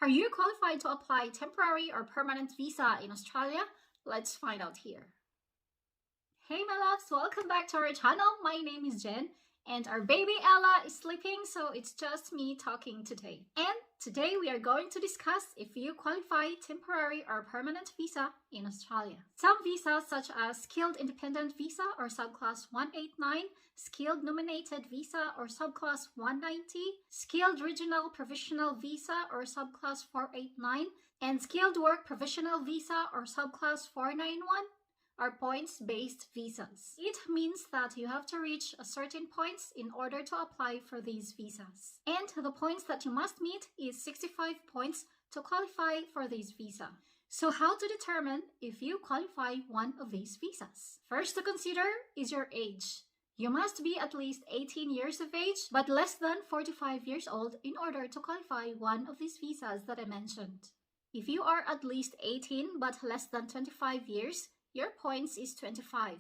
Are you qualified to apply temporary or permanent visa in Australia? Let's find out here. Hey my loves, welcome back to our channel. My name is Jen and our baby Ella is sleeping, so it's just me talking today. And today we are going to discuss if you qualify temporary or permanent visa in Australia. Some visas such as Skilled Independent Visa or Subclass 189, Skilled Nominated Visa or Subclass 190, Skilled Regional Provisional Visa or Subclass 489, and Skilled Work Provisional Visa or Subclass 491 are points-based visas. It means that you have to reach a certain points in order to apply for these visas. And the points that you must meet is 65 points to qualify for this visa. So how to determine if you qualify one of these visas? First to consider is your age. You must be at least 18 years of age, but less than 45 years old in order to qualify one of these visas that I mentioned. If you are at least 18 but less than 25 years, your points is 25.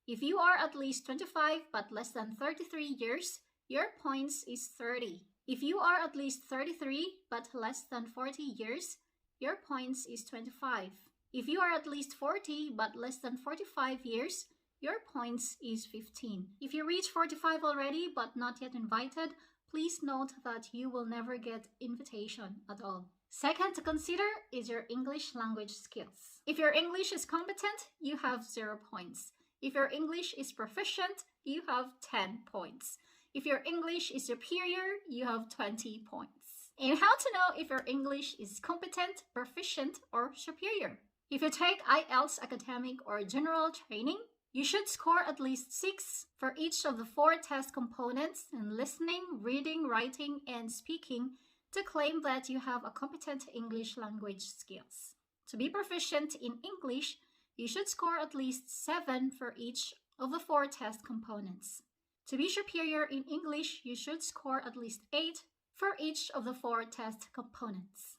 If you are at least 25 but less than 33 years, your points is 30. If you are at least 33 but less than 40 years, your points is 25. If you are at least 40 but less than 45 years, your points is 15. If you reach 45 already but not yet invited, please note that you will never get invitation at all. Second to consider is your English language skills. If your English is competent, you have 0 points. If your English is proficient, you have 10 points. If your English is superior, you have 20 points. And how to know if your English is competent, proficient, or superior? If you take IELTS academic or general training, you should score at least 6 for each of the 4 test components in listening, reading, writing, and speaking to claim that you have a competent English language skills. To be proficient in English, you should score at least 7 for each of the 4 test components. To be superior in English, you should score at least 8 for each of the 4 test components.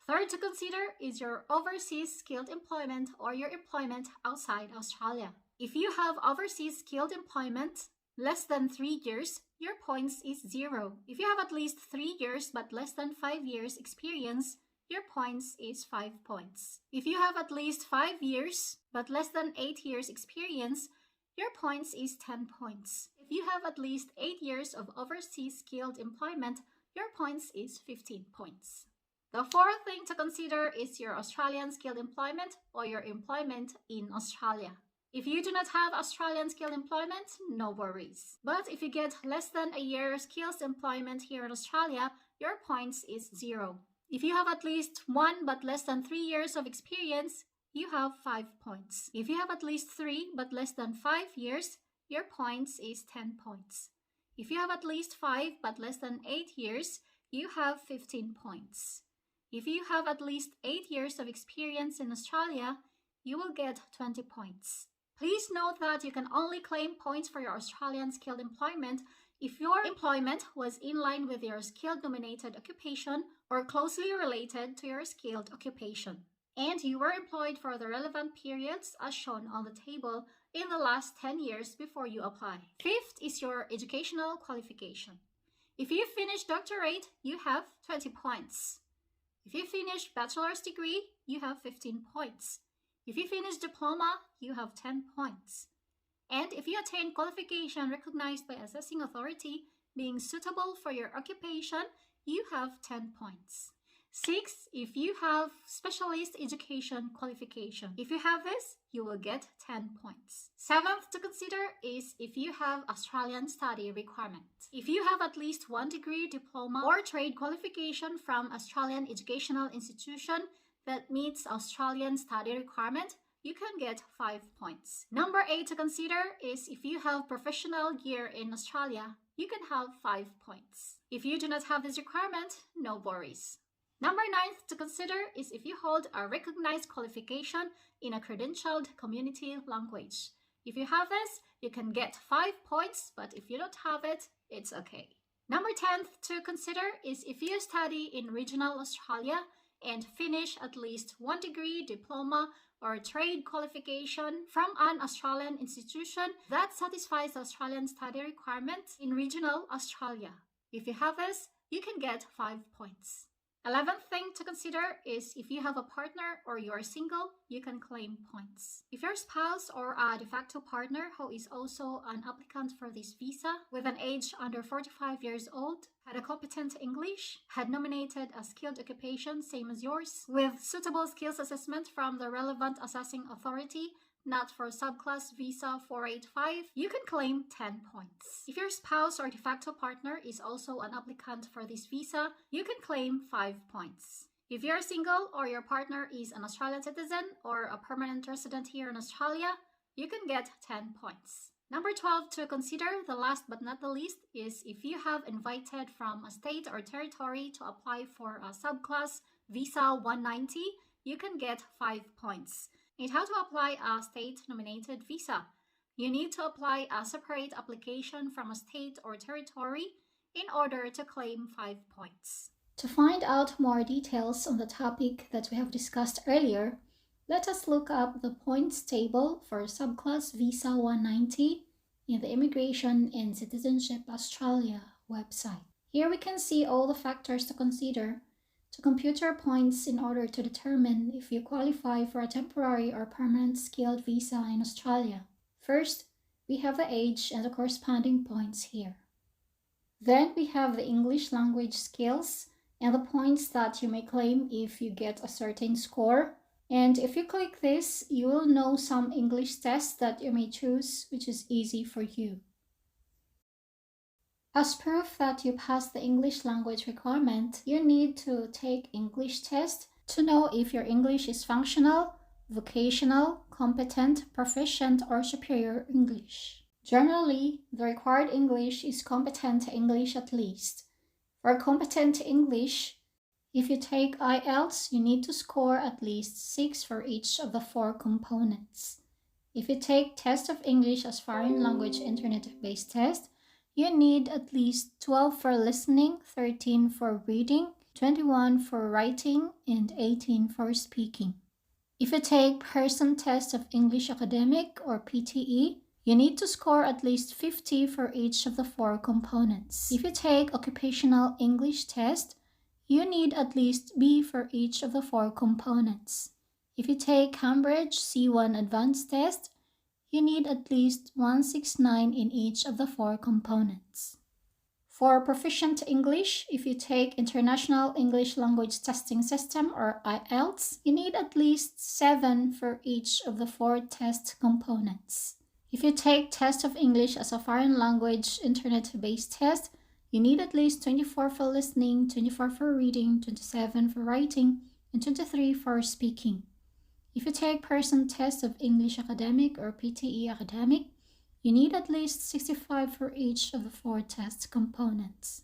Third to consider is your overseas skilled employment or your employment outside Australia. If you have overseas skilled employment less than 3 years, your points is 0. If you have at least 3 years but less than 5 years experience, your points is 5 points. If you have at least 5 years but less than 8 years experience, your points is 10 points. If you have at least 8 years of overseas skilled employment, your points is 15 points. The fourth thing to consider is your Australian skilled employment or your employment in Australia. If you do not have Australian skilled employment, no worries. But if you get less than a year skills employment here in Australia, your points is 0. If you have at least 1 but less than 3 years of experience, you have 5 points. If you have at least 3 but less than 5 years, your points is 10 points. If you have at least 5 but less than 8 years, you have 15 points. If you have at least 8 years of experience in Australia, you will get 20 points. Please note that you can only claim points for your Australian skilled employment if your employment was in line with your skilled nominated occupation or closely related to your skilled occupation, and you were employed for the relevant periods as shown on the table in the last 10 years before you apply. Fifth is your educational qualification. If you finish doctorate, you have 20 points. If you finish bachelor's degree, you have 15 points. If you finish diploma, you have 10 points. And if you attain qualification recognized by assessing authority being suitable for your occupation, you have 10 points. 6. If you have specialist education qualification. If you have this, you will get 10 points. 7th to consider is if you have Australian study requirement. If you have at least 1 degree, diploma, or trade qualification from Australian educational institution that meets Australian study requirement, you can get 5 points. Number 8 to consider is if you have professional year in Australia, you can have 5 points. If you do not have this requirement, no worries. Number 9 to consider is if you hold a recognized qualification in a credentialed community language. If you have this, you can get 5 points, but if you don't have it, it's okay. Number 10 to consider is if you study in regional Australia and finish at least 1 degree, diploma, or trade qualification from an Australian institution that satisfies the Australian study requirements in regional Australia. If you have this, you can get 5 points. 11th thing to consider is if you have a partner or you are single, you can claim points. If your spouse or a de facto partner who is also an applicant for this visa with an age under 45 years old, had a competent English, had nominated a skilled occupation same as yours, with suitable skills assessment from the relevant assessing authority, not for subclass visa 485, you can claim 10 points. If your spouse or de facto partner is also an applicant for this visa, you can claim 5 points. If you're single or your partner is an Australian citizen or a permanent resident here in Australia, you can get 10 points. Number 12 to consider, the last but not the least, is if you have invited from a state or territory to apply for a subclass visa 190, you can get 5 points. And how to apply a state-nominated visa. You need to apply a separate application from a state or territory in order to claim 5 points. To find out more details on the topic that we have discussed earlier, let us look up the points table for subclass visa 190 in the Immigration and Citizenship Australia website. Here we can see all the factors to consider to compute your points in order to determine if you qualify for a temporary or permanent skilled visa in Australia. First, we have the age and the corresponding points here. Then we have the English language skills and the points that you may claim if you get a certain score. And if you click this, you will know some English tests that you may choose, which is easy for you. As proof that you pass the English language requirement, you need to take English test to know if your English is functional, vocational, competent, proficient, or superior English. Generally, the required English is competent English at least. For competent English, if you take IELTS, you need to score at least 6 for each of the 4 components. If you take Test of English as Foreign Language Internet-based test, you need at least 12 for listening, 13 for reading, 21 for writing, and 18 for speaking. If you take Person Test of English Academic or PTE, you need to score at least 50 for each of the 4 components. If you take Occupational English Test, you need at least B for each of the 4 components. If you take Cambridge C1 Advanced Test, you need at least 169 in each of the 4 components. For Proficient English, if you take International English Language Testing System or IELTS, you need at least 7 for each of the 4 test components. If you take Test of English as a Foreign Language Internet-based test, you need at least 24 for listening, 24 for reading, 27 for writing, and 23 for speaking. If you take Person Test of English Academic or PTE Academic, you need at least 65 for each of the 4 test components.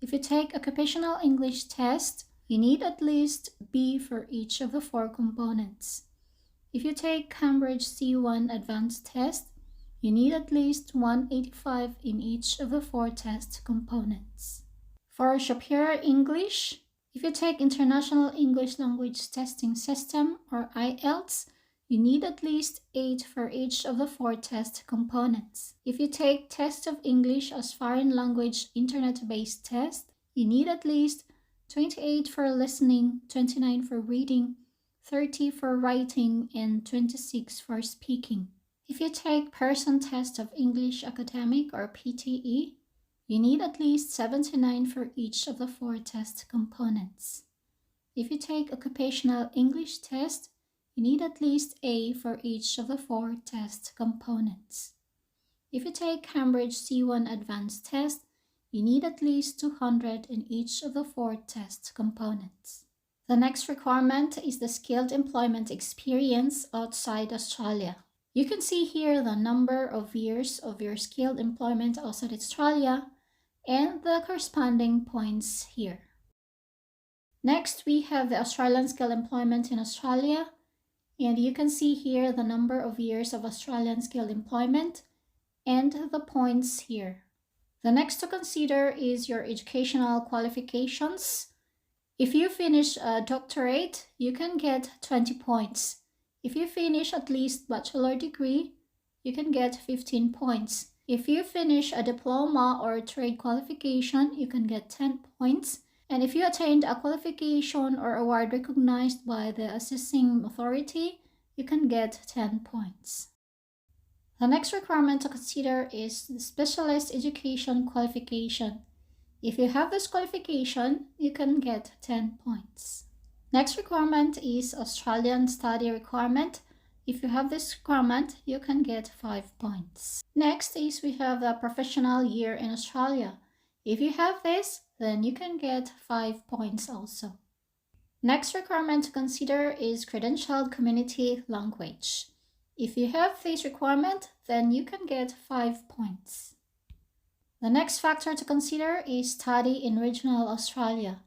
If you take Occupational English Test, you need at least B for each of the 4 components. If you take Cambridge C1 Advanced Test, you need at least 185 in each of the 4 test components. For Superior English, if you take International English Language Testing System or IELTS, you need at least 8 for each of the 4 test components. If you take Test of English as Foreign Language Internet-based test, you need at least 28 for listening, 29 for reading, 30 for writing, and 26 for speaking. If you take Person Test of English Academic or PTE, you need at least 79 for each of the 4 test components. If you take Occupational English Test, you need at least A for each of the 4 test components. If you take Cambridge C1 Advanced Test, you need at least 200 in each of the 4 test components. The next requirement is the skilled employment experience outside Australia. You can see here the number of years of your skilled employment outside Australia and the corresponding points here. Next, we have the Australian skilled employment in Australia, and you can see here the number of years of Australian skilled employment and the points here. The next to consider is your educational qualifications. If you finish a doctorate, you can get 20 points. If you finish at least bachelor degree, you can get 15 points. If you finish a diploma or a trade qualification, you can get 10 points. And if you attained a qualification or award recognized by the assessing authority, you can get 10 points. The next requirement to consider is the specialist education qualification. If you have this qualification, you can get 10 points. Next requirement is Australian study requirement. If you have this requirement, you can get 5 points. Next is we have the professional year in Australia. If you have this, then you can get 5 points also. Next requirement to consider is credentialed community language. If you have this requirement, then you can get 5 points. The next factor to consider is study in regional Australia.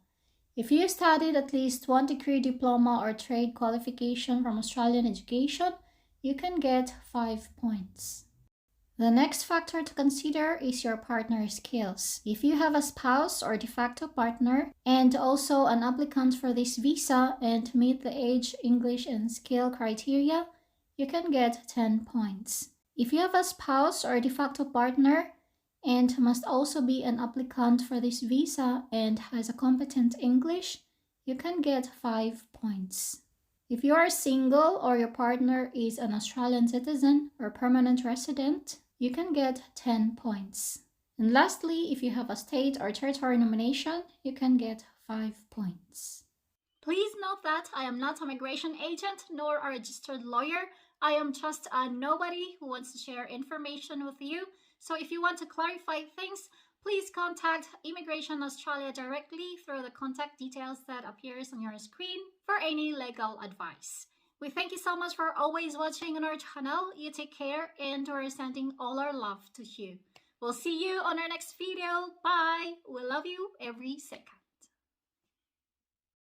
If you studied at least 1 degree diploma or trade qualification from Australian education, you can get 5 points. The next factor to consider is your partner skills. If you have a spouse or de facto partner and also an applicant for this visa and meet the age, English, and skill criteria, you can get 10 points. If you have a spouse or de facto partner and must also be an applicant for this visa and has a competent English, you can get 5 points. If you are single or your partner is an Australian citizen or permanent resident, you can get 10 points. And lastly, if you have a state or territory nomination, you can get 5 points. Please note that I am not a migration agent nor a registered lawyer. I am just a nobody who wants to share information with you. So if you want to clarify things, please contact Immigration Australia directly through the contact details that appears on your screen for any legal advice. We thank you so much for always watching on our channel. You take care, and we're sending all our love to you. We'll see you on our next video. Bye. We love you every second.